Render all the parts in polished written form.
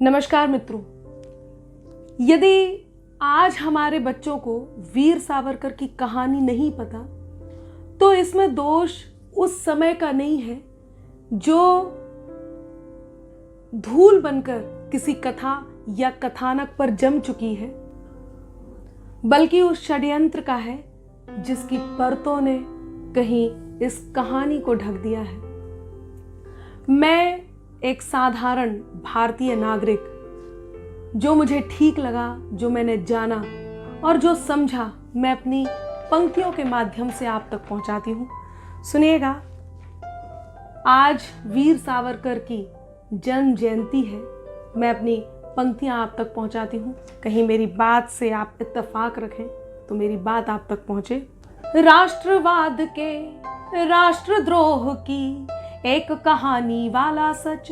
नमस्कार मित्रों, यदि आज हमारे बच्चों को वीर सावरकर की कहानी नहीं पता तो इसमें दोष उस समय का नहीं है जो धूल बनकर किसी कथा या कथानक पर जम चुकी है, बल्कि उस षड्यंत्र का है जिसकी परतों ने कहीं इस कहानी को ढक दिया है। मैं एक साधारण भारतीय नागरिक, जो मुझे ठीक लगा, जो मैंने जाना और जो समझा, मैं अपनी पंक्तियों के माध्यम से आप तक पहुंचाती हूं। सुनिएगा, आज वीर सावरकर की जन्म जयंती है। मैं अपनी पंक्तियां आप तक पहुंचाती हूं। कहीं मेरी बात से आप इत्तेफाक रखें तो मेरी बात आप तक पहुंचे। राष्ट्रवाद के राष्ट्रद्रोह की एक कहानी वाला सच,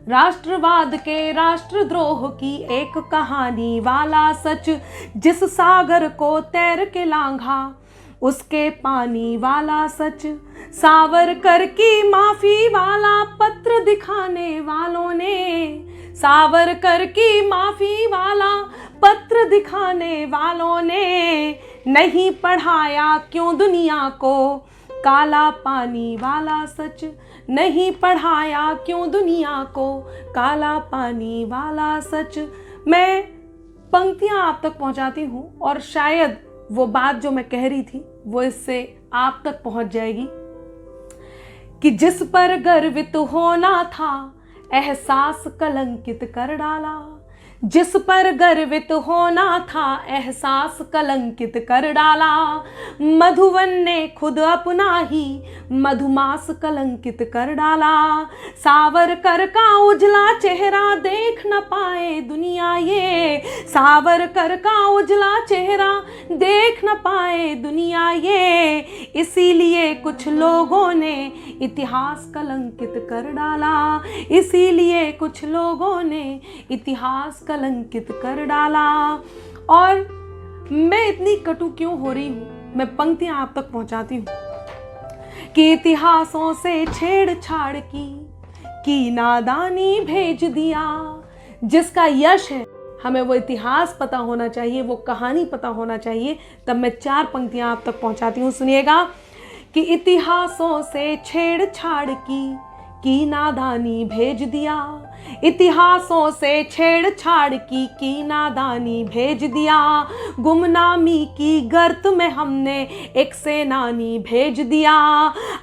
राष्ट्रवाद के राष्ट्रद्रोह की एक कहानी वाला सच, जिस सागर को तैर के लांघा उसके पानी वाला सच, सावरकर की माफी वाला पत्र दिखाने वालों ने, सावरकर की माफी वाला पत्र दिखाने वालों ने नहीं पढ़ाया क्यों दुनिया को काला पानी वाला सच, नहीं पढ़ाया क्यों दुनिया को काला पानी वाला सच। मैं पंक्तियां आप तक पहुंचाती हूं और शायद वो बात जो मैं कह रही थी वो इससे आप तक पहुंच जाएगी कि जिस पर गर्वित होना था एहसास कलंकित कर डाला, जिस पर गर्वित होना था एहसास कलंकित कर डाला, मधुवन ने खुद अपना ही मधुमास कलंकित कर डाला, सावरकर का उजला चेहरा देख न पाए दुनिया ये, सावरकर का उजला चेहरा देख न पाए दुनिया ये, इसीलिए कुछ लोगों ने इतिहास कलंकित कर डाला, इसीलिए कुछ लोगों ने इतिहास कलंकित कर डाला। और मैं इतनी कटु क्यों हो रही हूं, मैं पंक्तियां आप तक पहुंचाती हूं कि इतिहासों से छेड़छाड़ की नादानी भेज दिया। जिसका यश है हमें वो इतिहास पता होना चाहिए, वो कहानी पता होना चाहिए। तब मैं 4 पंक्तियां आप तक पहुंचाती हूं। सुनिएगा कि इतिहासों से छेड़छाड़ की नादानी भेज दिया, इतिहासों से छेड़छाड़ की नादानी भेज दिया, गुमनामी की गर्त में हमने एक सेनानी भेज दिया,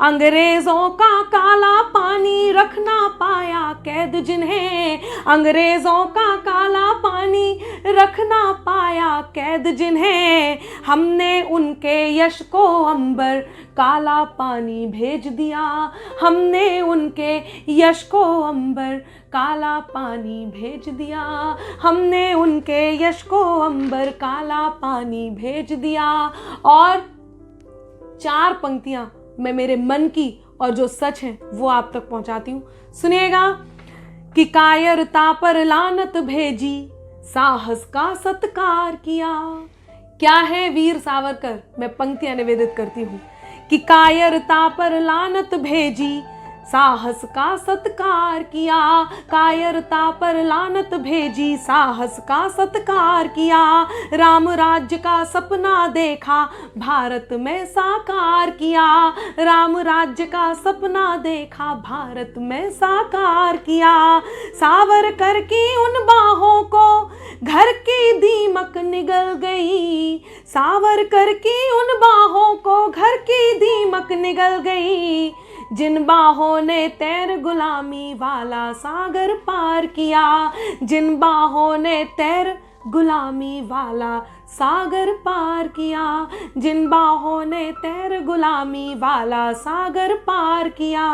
अंग्रेजों का काला पानी रख ना पाया कैद जिन्हें, अंग्रेजों का काला पानी रख ना पाया कैद जिन्हें, हमने उनके यश को अंबर काला पानी भेज दिया, हमने उनके यश को अंबर काला पानी भेज दिया, हमने उनके यश को अंबर काला पानी भेज दिया। और 4 पंक्तियां मैं मेरे मन की और जो सच है वो आप तक पहुंचाती हूं। सुनिएगा कि कायरता पर लानत भेजी, साहस का सत्कार किया। क्या है वीर सावरकर? मैं पंक्तियां निवेदित करती हूं कि कायरता पर लानत भेजी, साहस का सत्कार किया, कायरता पर लानत भेजी, साहस का सत्कार किया, राम राज्य का सपना देखा, भारत में साकार किया, राम राज्य का सपना देखा, भारत में साकार किया, सावरकर की उन बाहों को घर की दीमक निगल गई, सावरकर की उन बाहों को घर की दीमक निगल गई, जिन बाहों ने तैर गुलामी वाला सागर पार किया, जिन बाहों ने तैर गुलामी वाला सागर पार किया, जिन बाहों ने तैर गुलामी वाला सागर पार किया।